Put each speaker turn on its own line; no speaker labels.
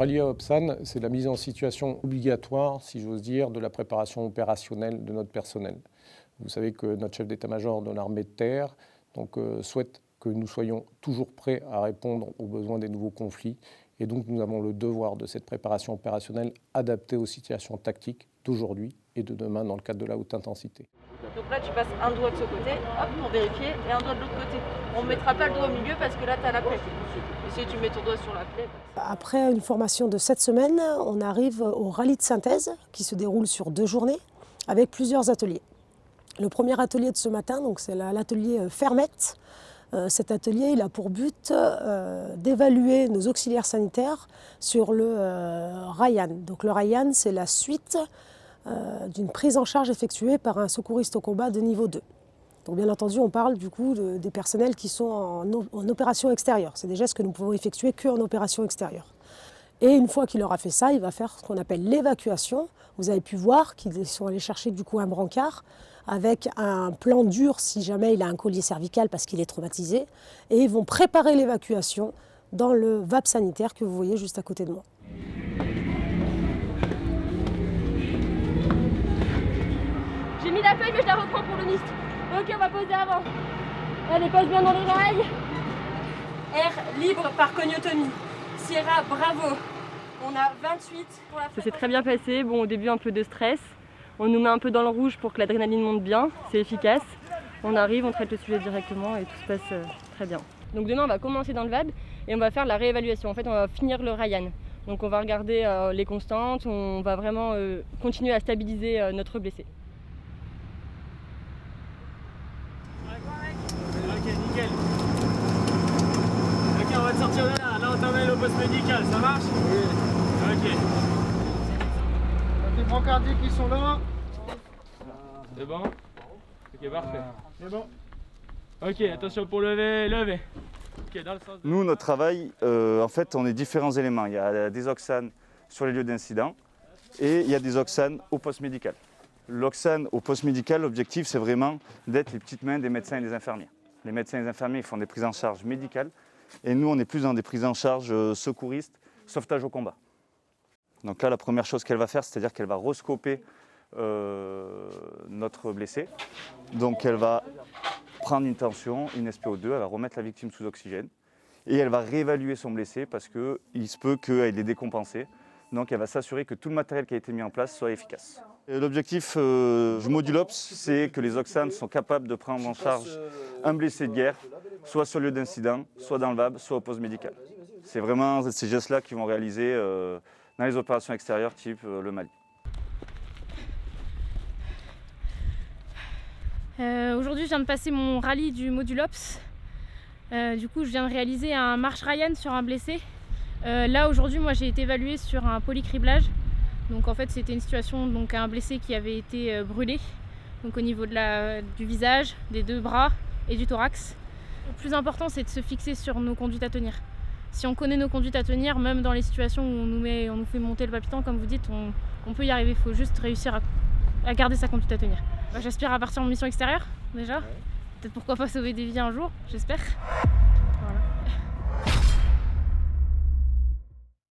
rallye à Opsane, c'est la mise en situation obligatoire, si j'ose dire, de la préparation opérationnelle de notre personnel. Vous savez que notre chef d'état-major de l'armée de terre souhaite que nous soyons toujours prêts à répondre aux besoins des nouveaux conflits. Et donc nous avons le devoir de cette préparation opérationnelle adaptée aux situations tactiques d'aujourd'hui et de demain dans le cadre de la haute intensité.
Donc là tu passes un doigt de ce côté, hop, pour vérifier, et un doigt de l'autre côté. On ne mettra pas le doigt au milieu parce que là tu as la plaie. Et si tu mets ton doigt sur la plaie...
Après une formation de 7 semaines, on arrive au rallye de synthèse qui se déroule sur 2 journées avec plusieurs ateliers. Le premier atelier de ce matin, c'est l'atelier Fermette. Cet atelier il a pour but d'évaluer nos auxiliaires sanitaires sur le RAYAN. Donc le RAYAN, c'est la suite d'une prise en charge effectuée par un secouriste au combat de niveau 2. Donc bien entendu, on parle du coup des personnels qui sont en opération extérieure. C'est des gestes que nous pouvons effectuer qu'en opération extérieure. Et une fois qu'il aura fait ça, il va faire ce qu'on appelle l'évacuation. Vous avez pu voir qu'ils sont allés chercher du coup un brancard avec un plan dur si jamais il a un collier cervical parce qu'il est traumatisé. Et ils vont préparer l'évacuation dans le VAP sanitaire que vous voyez juste à côté de moi.
J'ai mis la feuille mais je la reprends pour le NIST. Ok, on va poser avant. Allez, pose bien dans les rails. Air libre par cognotomie. Sierra, bravo. On a 28 pour la...
Ça s'est très bien passé. Bon, au début, un peu de stress. On nous met un peu dans le rouge pour que l'adrénaline monte bien. C'est efficace. On arrive, on traite le sujet directement et tout se passe très bien. Donc demain, on va commencer dans le VAD et on va faire la réévaluation. En fait, on va finir le RAYAN. Donc on va regarder les constantes. On va vraiment continuer à stabiliser notre blessé.
Ok, nickel. Ok, on va te sortir de là. Là, on t'emmène au poste médical, ça marche? Oui. Ok.
Les brancardiers qui sont là.
C'est bon? Ok, parfait. C'est bon. Ok, attention pour lever, lever. Ok, dans le sens de...
Nous, notre travail, en fait, on est différents éléments. Il y a des Oxane sur les lieux d'incident et il y a des Oxane au poste médical. L'Oxane au poste médical, l'objectif, c'est vraiment d'être les petites mains des médecins et des infirmiers. Les médecins et les infirmiers ils font des prises en charge médicales et nous, on est plus dans des prises en charge secouristes, sauvetage au combat. Donc là, la première chose qu'elle va faire, c'est-à-dire qu'elle va rescoper notre blessé. Donc elle va prendre une tension, une SPO2, elle va remettre la victime sous oxygène et elle va réévaluer son blessé parce qu'il se peut qu'elle ait décompensé. Donc elle va s'assurer que tout le matériel qui a été mis en place soit efficace. L'objectif du Modulops, c'est que les Oxanes sont capables de prendre en charge un blessé de guerre, soit sur le lieu d'incident, soit dans le VAB, soit au poste médical. C'est vraiment ces gestes-là qui vont réaliser dans les opérations extérieures type le Mali.
Aujourd'hui, je viens de passer mon rallye du Modulops. Du coup, je viens de réaliser un marche RAYAN sur un blessé. Là, aujourd'hui, moi, j'ai été évaluée sur un polycriblage. Donc, en fait, c'était une situation, donc un blessé qui avait été brûlé, donc au niveau du visage, des 2 bras et du thorax. Le plus important, c'est de se fixer sur nos conduites à tenir. Si on connaît nos conduites à tenir, même dans les situations où on nous fait monter le papiton, comme vous dites, on peut y arriver. Il faut juste réussir à garder sa conduite à tenir. J'aspire à partir en mission extérieure, déjà. Peut-être pourquoi pas sauver des vies un jour, j'espère.